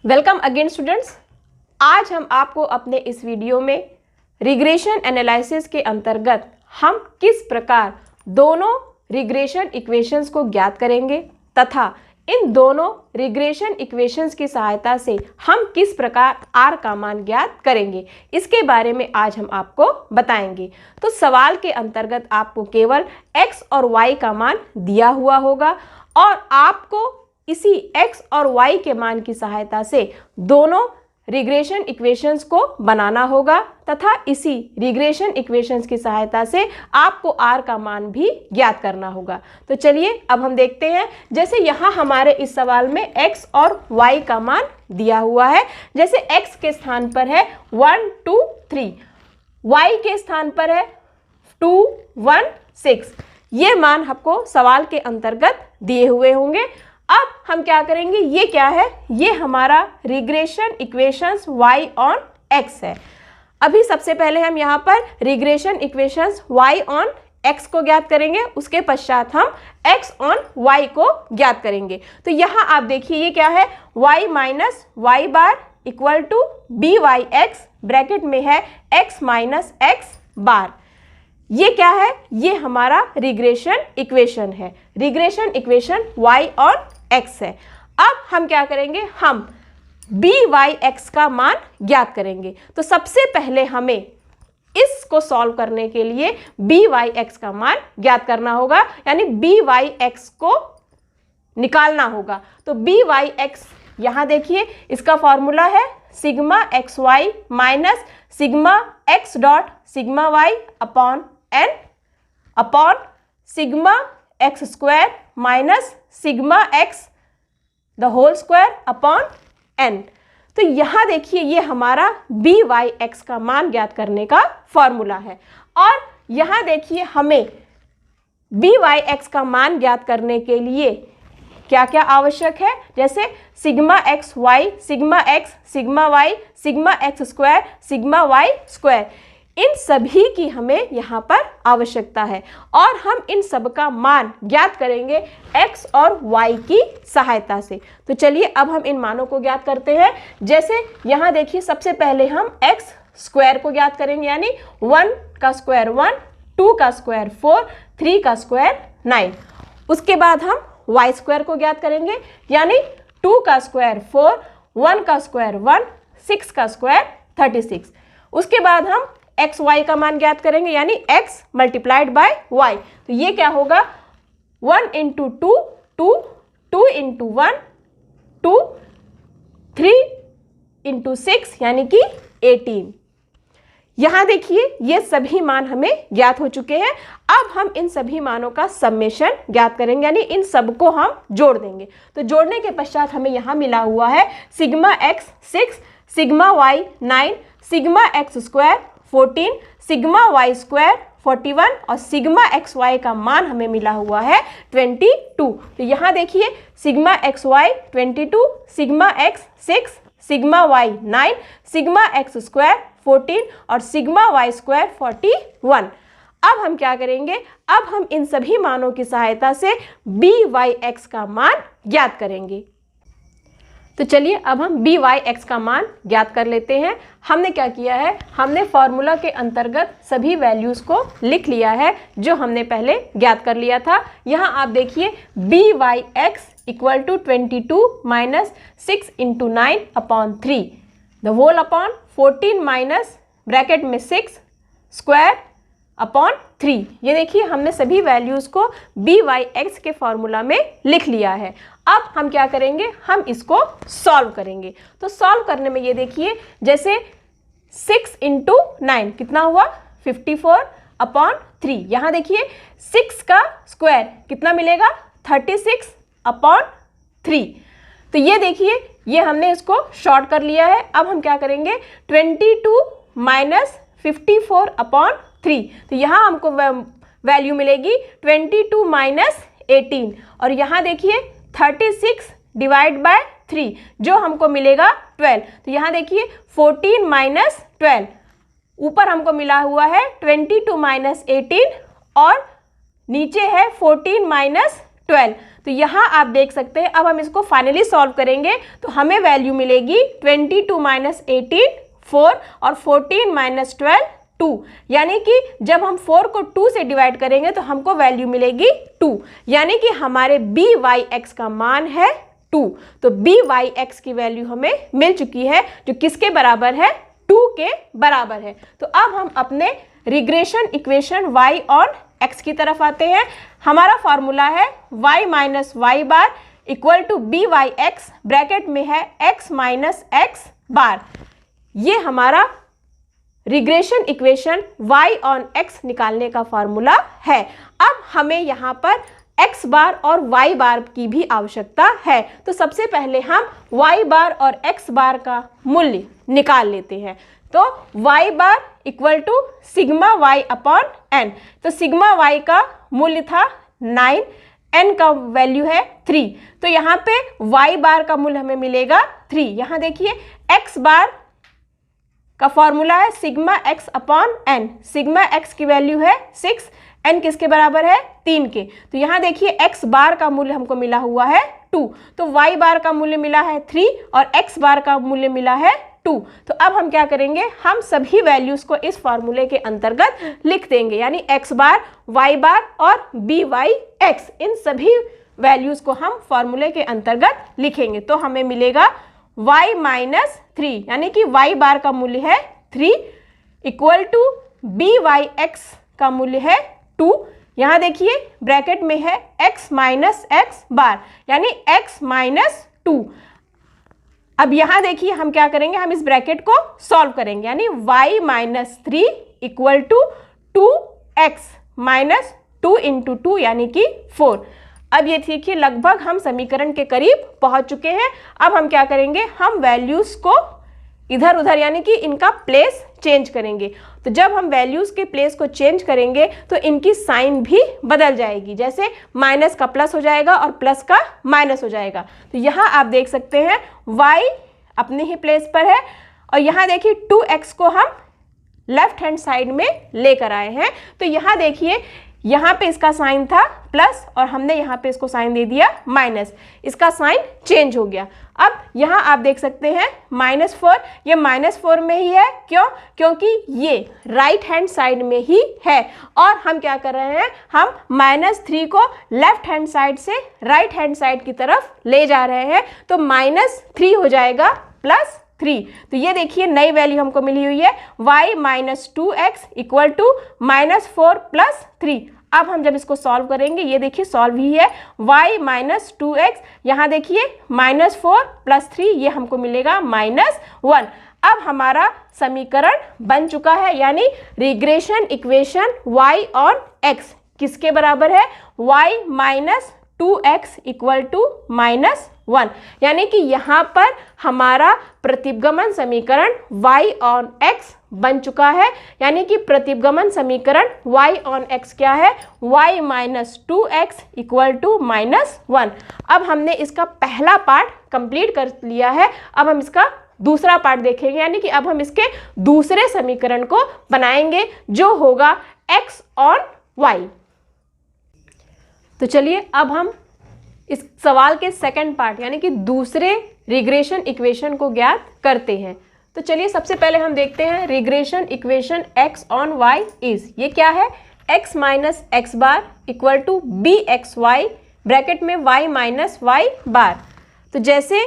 Welcome again students. आज हम आपको अपने इस वीडियो में रिग्रेशन एनालिसिस के अंतर्गत हम किस प्रकार दोनों रिग्रेशन इक्वेशंस को ज्ञात करेंगे तथा इन दोनों रिग्रेशन इक्वेशंस की सहायता से हम किस प्रकार r का मान ज्ञात करेंगे, इसके बारे में आज हम आपको बताएंगे। तो सवाल के अंतर्गत आपको केवल x और y का मान दिया हुआ होगा और आपको इसी x और y के मान की सहायता से दोनों रिग्रेशन इक्वेशंस को बनाना होगा तथा इसी रिग्रेशन इक्वेशंस की सहायता से आपको r का मान भी ज्ञात करना होगा। तो चलिए अब हम देखते हैं। जैसे यहाँ हमारे इस सवाल में x और y का मान दिया हुआ है। जैसे x के स्थान पर है 1 2 3, y के स्थान पर है 2 1 6। ये मान आपको सवाल के अंतर्गत दिए हुए होंगे। अब हम क्या करेंगे, ये क्या है, ये हमारा regression equations y on x है। अभी सबसे पहले हम यहाँ पर regression equations y on x को ज्ञात करेंगे, उसके पश्चात हम x ऑन y को ज्ञात करेंगे। तो यहाँ आप देखिए ये क्या है, y minus Y bar equal to B Y X, bracket में है x माइनस एक्स बार। ये क्या है, ये हमारा रिग्रेशन इक्वेशन है। रिग्रेशन इक्वेशन y और x है। अब हम क्या करेंगे, हम बी वाई एक्स का मान ज्ञात करेंगे। तो सबसे पहले हमें इसको सॉल्व करने के लिए बी वाई एक्स का मान ज्ञात करना होगा, यानी बी वाई एक्स को निकालना होगा। तो बी वाई एक्स यहाँ देखिए, इसका फॉर्मूला है sigma x Y minus sigma X dot sigma Y upon N upon sigma x square minus sigma X the whole square upon N. तो यहाँ देखिए ये हमारा बी वाई एक्स का मान ज्ञात करने का फॉर्मूला है। और यहाँ देखिए हमें बी वाई एक्स का मान ज्ञात करने के लिए क्या क्या आवश्यक है, जैसे sigma x y, sigma x, sigma y, sigma x square, sigma Y square, इन सभी की हमें यहाँ पर आवश्यकता है और हम इन सब का मान ज्ञात करेंगे x और y की सहायता से। तो चलिए अब हम इन मानों को ज्ञात करते हैं। जैसे यहाँ देखिए सबसे पहले हम x स्क्वायर को ज्ञात करेंगे, यानी 1 का स्क्वायर 1, 2 का स्क्वायर 4, 3 का स्क्वायर 9। उसके बाद हम y स्क्वायर को ज्ञात करेंगे, यानी 2 का स्क्वायर 4, 1 का स्क्वायर 1, 6 का स्क्वायर 36। उसके बाद हम एक्स वाई का मान ज्ञात करेंगे, यानी x मल्टीप्लाइड बाय y। तो ये क्या होगा, 1 इंटू 2 2, 2 इंटू 1 2, 3 इंटू 6 यानी कि 18। यहाँ देखिए ये सभी मान हमें ज्ञात हो चुके हैं। अब हम इन सभी मानों का समेशन ज्ञात करेंगे, यानी इन सब को हम जोड़ देंगे। तो जोड़ने के पश्चात हमें यहाँ मिला हुआ है sigma x 6, sigma Y 9, sigma x square 14, sigma Y square 41 और सिग्मा एक्स वाई का मान हमें मिला हुआ है 22। तो यहाँ देखिए sigma x Y 22, sigma x 6, sigma Y 9, sigma x square 14 और सिग्मा वाई स्क्वायर 41। अब हम क्या करेंगे, अब हम इन सभी मानों की सहायता से बी वाई एक्स का मान ज्ञात करेंगे। तो चलिए अब हम बी वाई एक्स का मान ज्ञात कर लेते हैं। हमने क्या किया है, हमने फॉर्मूला के अंतर्गत सभी वैल्यूज़ को लिख लिया है जो हमने पहले ज्ञात कर लिया था। यहाँ आप देखिए B Y X equal to 22 minus 6 into 9 upon 3 the whole upon 14 minus bracket में 6 स्क्वायर अपॉन 3। ये देखिए हमने सभी वैल्यूज़ को बी वाई एक्स के फॉर्मूला में लिख लिया है। अब हम क्या करेंगे, हम इसको सॉल्व करेंगे। तो सॉल्व करने में ये देखिए, जैसे 6 इंटू 9 कितना हुआ 54 अपॉन 3। यहाँ देखिए 6 का स्क्वायर कितना मिलेगा 36 अपॉन 3। तो ये देखिए ये हमने इसको शॉर्ट कर लिया है। अब हम क्या करेंगे, 22 माइनस 54 अपॉन 3। तो यहाँ हमको वैल्यू मिलेगी 22 माइनस 18 और यहाँ देखिए 36 डिवाइड बाय 3 जो हमको मिलेगा 12। तो यहाँ देखिए 14 माइनस 12, ऊपर हमको मिला हुआ है 22 माइनस 18 और नीचे है 14 माइनस 12। तो यहाँ आप देख सकते हैं, अब हम इसको फाइनली सॉल्व करेंगे तो हमें वैल्यू मिलेगी 22 माइनस 18 4 और 14 माइनस 12 2। यानी कि जब हम 4 को 2 से डिवाइड करेंगे तो हमको वैल्यू मिलेगी 2। यानी कि हमारे बी वाई एक्स का मान है 2। तो बी वाई एक्स की वैल्यू हमें मिल चुकी है, जो किसके बराबर है, 2 के बराबर है। तो अब हम अपने regression equation y on x की तरफ आते हैं। हमारा फॉर्मूला है y minus Y bar equal to B Y X, bracket में है x माइनस एक्स बार। ये हमारा regression equation y on x निकालने का फॉर्मूला है। अब हमें यहाँ पर x बार और y बार की भी आवश्यकता है। तो सबसे पहले हम y बार और x बार का मूल्य निकाल लेते हैं। तो y bar equal to sigma y upon n। तो सिग्मा y का मूल्य था 9, n का वैल्यू है 3। तो यहाँ पे y बार का मूल्य हमें मिलेगा 3। यहाँ देखिए x बार का फॉर्मूला है sigma x upon n। Sigma x की वैल्यू है 6, n किसके बराबर है, 3 के। तो यहाँ देखिए x बार का मूल्य हमको मिला हुआ है 2। तो y बार का मूल्य मिला है 3 और x बार का मूल्य मिला है 2। तो अब हम क्या करेंगे, हम सभी वैल्यूज को इस फॉर्मूले के अंतर्गत लिख देंगे। यानी x बार, y बार और बी वाई एक्स, इन सभी वैल्यूज को हम फॉर्मूले के अंतर्गत लिखेंगे। तो हमें मिलेगा y माइनस 3, यानी कि y बार का मूल्य है 3 equal to B Y X का मूल्य है 2। यहाँ देखिए ब्रैकेट में है x माइनस एक्स बार, यानी x माइनस 2। अब यहाँ देखिए हम क्या करेंगे, हम इस ब्रैकेट को सॉल्व करेंगे। यानी y minus 3 equal to 2x minus 2 into 2 यानी कि 4। अब ये देखिए लगभग हम समीकरण के करीब पहुंच चुके हैं। अब हम क्या करेंगे, हम वैल्यूज को इधर उधर यानी कि इनका प्लेस चेंज करेंगे। तो जब हम वैल्यूज के प्लेस को चेंज करेंगे तो इनकी साइन भी बदल जाएगी। जैसे माइनस का प्लस हो जाएगा और प्लस का माइनस हो जाएगा। तो यहाँ आप देख सकते हैं y अपने ही प्लेस पर है और यहाँ देखिए 2x को हम लेफ्ट हैंड साइड में लेकर आए हैं। तो यहाँ देखिए यहाँ पे इसका साइन था प्लस और हमने यहाँ पे इसको साइन दे दिया माइनस, इसका साइन चेंज हो गया। अब यहाँ आप देख सकते हैं -4, ये -4 में ही है। क्यों? क्योंकि ये राइट हैंड साइड में ही है और हम क्या कर रहे हैं, हम -3 को लेफ्ट हैंड साइड से राइट हैंड साइड की तरफ ले जा रहे हैं। तो -3 हो जाएगा +3। तो ये देखिए नई वैल्यू हमको मिली हुई है y minus 2x equal to -4 + 3। अब हम जब इसको सॉल्व करेंगे, ये देखिए सॉल्व ही है y माइनस 2x, यहाँ देखिए -4 + 3, ये हमको मिलेगा -1। अब हमारा समीकरण बन चुका है। यानी regression equation y on x किसके बराबर है, y minus 2x equal to -1। यानी कि यहाँ पर हमारा प्रतिगमन समीकरण y ऑन x बन चुका है। यानी कि प्रतिगमन समीकरण y ऑन x क्या है, y minus 2x equal to -1। अब हमने इसका पहला पार्ट कंप्लीट कर लिया है। अब हम इसका दूसरा पार्ट देखेंगे। यानी कि अब हम इसके दूसरे समीकरण को बनाएंगे जो होगा x ऑन y। तो चलिए अब हम इस सवाल के सेकंड पार्ट यानी कि दूसरे रिग्रेशन इक्वेशन को ज्ञात करते हैं। तो चलिए सबसे पहले हम देखते हैं regression equation x on y is, ये क्या है, x minus x bar equal to B x Y, bracket में y माइनस वाई बार। तो जैसे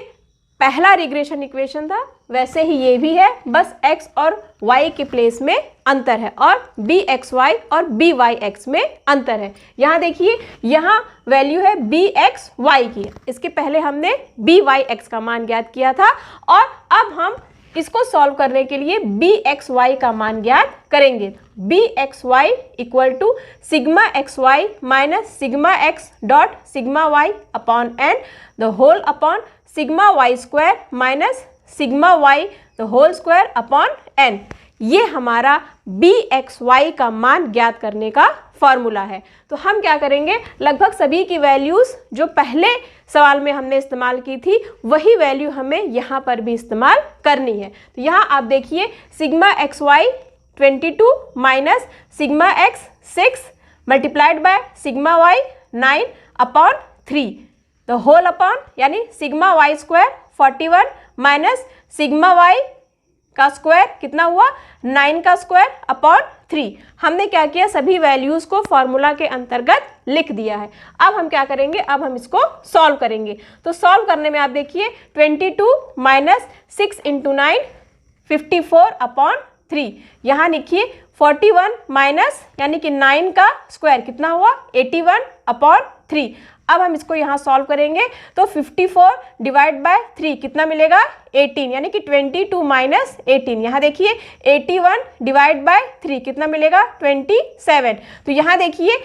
पहला रिग्रेशन इक्वेशन था वैसे ही ये भी है, बस x और y के प्लेस में अंतर है और बी एक्स वाई और बी वाई एक्स में अंतर है। यहाँ देखिए यहाँ वैल्यू है बी एक्स वाई की, इसके पहले हमने बी वाई एक्स का मान ज्ञात किया था और अब हम इसको सॉल्व करने के लिए बी एक्स वाई का मान ज्ञात करेंगे। B x Y equal to sigma x Y minus sigma X dot sigma Y upon N the whole upon sigma Y square minus sigma Y the whole square upon N. ये हमारा B x Y का मान ज्ञात करने का formula है। तो हम क्या करेंगे, लगभग सभी की वैल्यूज़ जो पहले सवाल में हमने इस्तेमाल की थी वही वैल्यू हमें यहाँ पर भी इस्तेमाल करनी है। तो यहाँ आप देखिए sigma x Y 22 minus sigma x 6 multiplied by sigma Y 9 upon 3 the whole upon यानी sigma Y square 41 minus sigma y का स्क्वायर कितना हुआ 9 का स्क्वायर अपॉन 3। हमने क्या किया, सभी वैल्यूज़ को फॉर्मूला के अंतर्गत लिख दिया है। अब हम क्या करेंगे, अब हम इसको सॉल्व करेंगे। तो सॉल्व करने में आप देखिए 22 माइनस 6 इंटू 9 54 अपॉन 3। यहाँ लिखिए 41 माइनस यानी कि 9 का स्क्वायर कितना हुआ 81 अपॉन 3। अब हम इसको यहाँ सॉल्व करेंगे तो 54 डिवाइड बाय 3 कितना मिलेगा 18 यानी कि 22 माइनस 18। यहाँ देखिए 81 डिवाइड बाय 3 कितना मिलेगा 27। तो यहाँ देखिए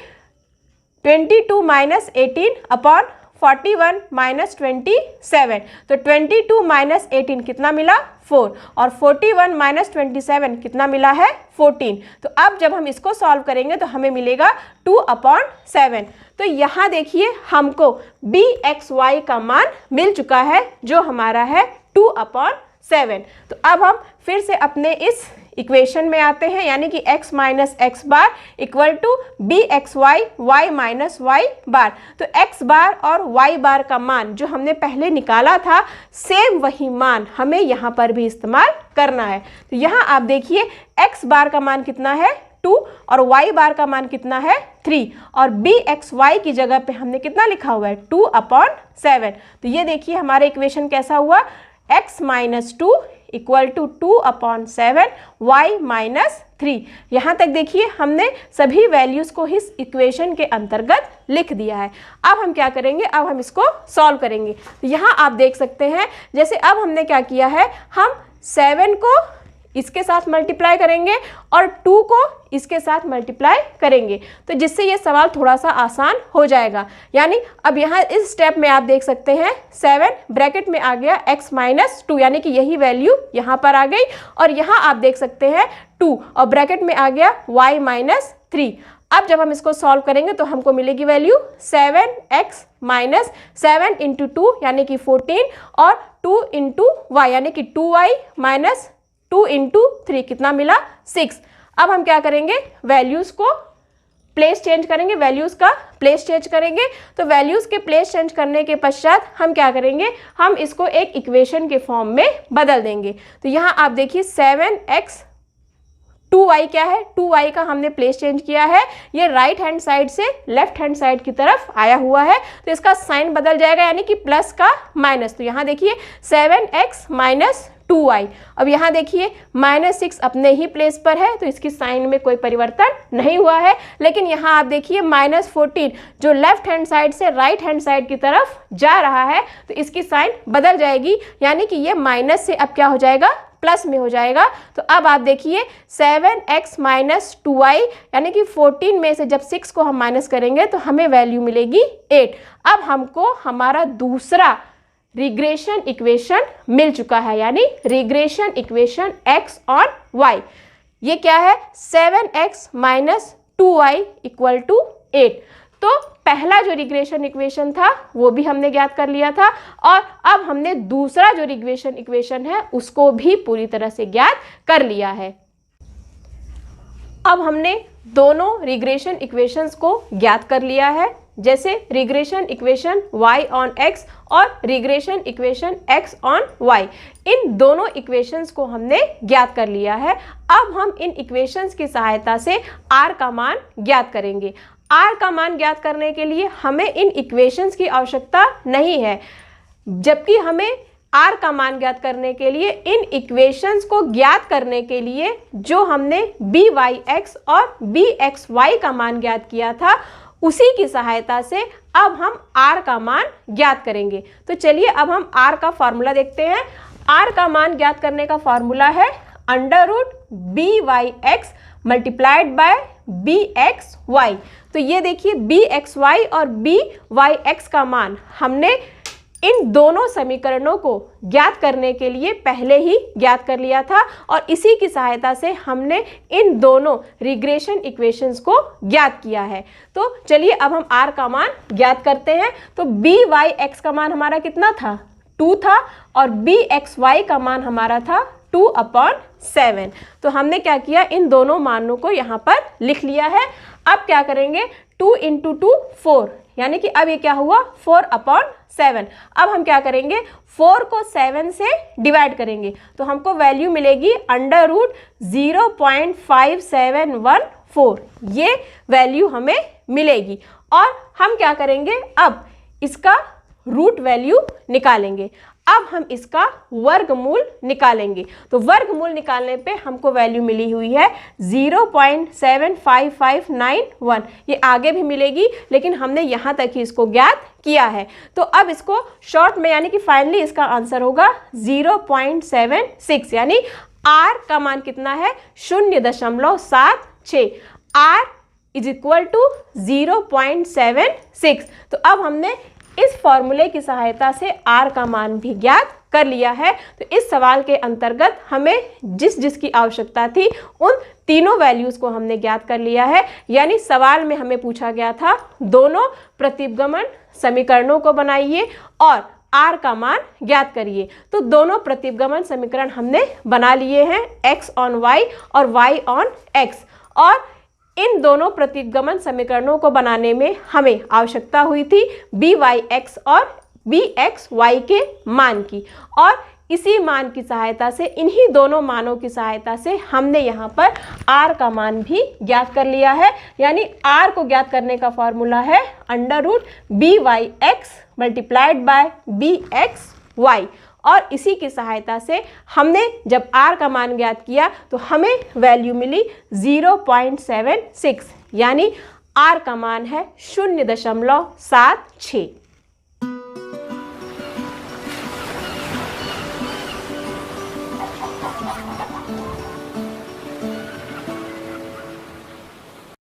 22 माइनस 18 अपॉन 41 माइनस 27। तो 22 माइनस 18 कितना मिला 4 और 41 माइनस 27 कितना मिला है 14। तो अब जब हम इसको सॉल्व करेंगे तो हमें मिलेगा 2 अपॉन 7। तो यहाँ देखिए हमको बी एक्स वाई का मान मिल चुका है जो हमारा है 2 अपॉन 7। तो अब हम फिर से अपने इस इक्वेशन में आते हैं यानी कि x minus x bar equal to B x y y minus Y bar. तो x बार और y बार का मान जो हमने पहले निकाला था सेम वही मान हमें यहाँ पर भी इस्तेमाल करना है। तो यहाँ आप देखिए x बार का मान कितना है 2 और y बार का मान कितना है 3 और बी एक्स वाई की जगह पे हमने कितना लिखा हुआ है 2 अपॉन 7। तो ये देखिए हमारा इक्वेशन कैसा हुआ x minus 2 equal to 2 upon 7 y minus 3। यहाँ तक देखिए हमने सभी वैल्यूज़ को इस इक्वेशन के अंतर्गत लिख दिया है। अब हम क्या करेंगे, अब हम इसको सॉल्व करेंगे। तो यहाँ आप देख सकते हैं जैसे अब हमने क्या किया है, हम 7 को इसके साथ मल्टीप्लाई करेंगे और 2 को इसके साथ मल्टीप्लाई करेंगे, तो जिससे ये सवाल थोड़ा सा आसान हो जाएगा। यानी अब यहाँ इस स्टेप में आप देख सकते हैं 7 ब्रैकेट में आ गया x माइनस 2 यानी कि यही वैल्यू यहाँ पर आ गई और यहाँ आप देख सकते हैं 2 और ब्रैकेट में आ गया y माइनस 3। अब जब हम इसको सॉल्व करेंगे तो हमको मिलेगी वैल्यू 7x माइनस 7 इंटू 2 यानी कि 14 और 2 इंटू वाई यानी कि 2y माइनस 2 इंटू 3 कितना मिला 6। अब हम क्या करेंगे, वैल्यूज़ को प्लेस चेंज करेंगे, वैल्यूज़ का प्लेस चेंज करेंगे। तो वैल्यूज़ के प्लेस चेंज करने के पश्चात हम क्या करेंगे, हम इसको एक इक्वेशन के फॉर्म में बदल देंगे। तो यहाँ आप देखिए 7x 2y क्या है, 2y का हमने प्लेस चेंज किया है, ये राइट हैंड साइड से लेफ्ट हैंड साइड की तरफ आया हुआ है तो इसका साइन बदल जाएगा यानी कि प्लस का माइनस। तो यहाँ देखिए 7x माइनस 2y। अब यहाँ देखिए -6 अपने ही प्लेस पर है तो इसकी साइन में कोई परिवर्तन नहीं हुआ है, लेकिन यहाँ आप देखिए -14 जो लेफ्ट हैंड साइड से राइट हैंड साइड की तरफ जा रहा है तो इसकी साइन बदल जाएगी यानी कि ये माइनस से अब क्या हो जाएगा, प्लस में हो जाएगा। तो अब आप देखिए 7x माइनस 2y यानी कि 14 में से जब 6 को हम माइनस करेंगे तो हमें वैल्यू मिलेगी 8। अब हमको हमारा दूसरा रिग्रेशन इक्वेशन मिल चुका है यानी रिग्रेशन इक्वेशन x और y। ये क्या है 7x minus 2y equal to 8। तो पहला जो रिग्रेशन इक्वेशन था वो भी हमने ज्ञात कर लिया था और अब हमने दूसरा जो रिग्रेशन इक्वेशन है उसको भी पूरी तरह से ज्ञात कर लिया है। अब हमने दोनों रिग्रेशन इक्वेशंस को ज्ञात कर लिया है, जैसे regression equation y on x और regression equation x on y। इन दोनों इक्वेशंस को हमने ज्ञात कर लिया है। अब हम इन इक्वेशंस की सहायता से r का मान ज्ञात करेंगे। r का मान ज्ञात करने के लिए हमें इन इक्वेशंस की आवश्यकता नहीं है, जबकि हमें r का मान ज्ञात करने के लिए इन इक्वेशंस को ज्ञात करने के लिए जो हमने by(x) और bxy का मान ज्ञात किया था उसी की सहायता से अब हम r का मान ज्ञात करेंगे। तो चलिए अब हम r का फॉर्मूला देखते हैं। r का मान ज्ञात करने का फॉर्मूला है √by(x) मल्टीप्लाइड बाय bxy। तो ये देखिए bxy और by(x) का मान हमने इन दोनों समीकरणों को ज्ञात करने के लिए पहले ही ज्ञात कर लिया था और इसी की सहायता से हमने इन दोनों रिग्रेशन इक्वेशंस को ज्ञात किया है। तो चलिए अब हम r का मान ज्ञात करते हैं। तो by(x) का मान हमारा कितना था 2 था और bxy का मान हमारा था 2/7। तो हमने क्या किया, इन दोनों मानों को यहाँ पर लिख लिया है। अब क्या करेंगे 2 इंटू 2 4 यानी कि अब ये क्या हुआ 4/7। अब हम क्या करेंगे 4 को 7 से डिवाइड करेंगे तो हमको वैल्यू मिलेगी √0.5714। ये वैल्यू हमें मिलेगी और हम क्या करेंगे अब इसका रूट वैल्यू निकालेंगे। अब हम इसका वर्गमूल निकालेंगे तो वर्गमूल निकालने पे हमको वैल्यू मिली हुई है 0.75591। ये आगे भी मिलेगी लेकिन हमने यहाँ तक ही इसको ज्ञात किया है। तो अब इसको शॉर्ट में यानी कि फाइनली इसका आंसर होगा 0.76 यानी R का मान कितना है 0.76। R is equal to 0.76। तो अब हमने इस फॉर्मूले की सहायता से R का मान भी ज्ञात कर लिया है। तो इस सवाल के अंतर्गत हमें जिसकी आवश्यकता थी उन तीनों वैल्यूज को हमने ज्ञात कर लिया है। यानी सवाल में हमें पूछा गया था दोनों प्रतिगमन समीकरणों को बनाइए और R का मान ज्ञात करिए। तो दोनों प्रतिगमन समीकरण हमने बना लिए हैं, x ऑन y और y ऑन x। और इन दोनों प्रतिगमन समीकरणों को बनाने में हमें आवश्यकता हुई थी byx और bxy के मान की और इसी मान की सहायता से इन्हीं दोनों मानों की सहायता से हमने यहाँ पर R का मान भी ज्ञात कर लिया है। यानी R को ज्ञात करने का फॉर्मूला है √byx मल्टीप्लाइड बाय bxy और इसी की सहायता से हमने जब R का मान ज्ञात किया तो हमें वैल्यू मिली 0.76 यानी R का मान है 0.76।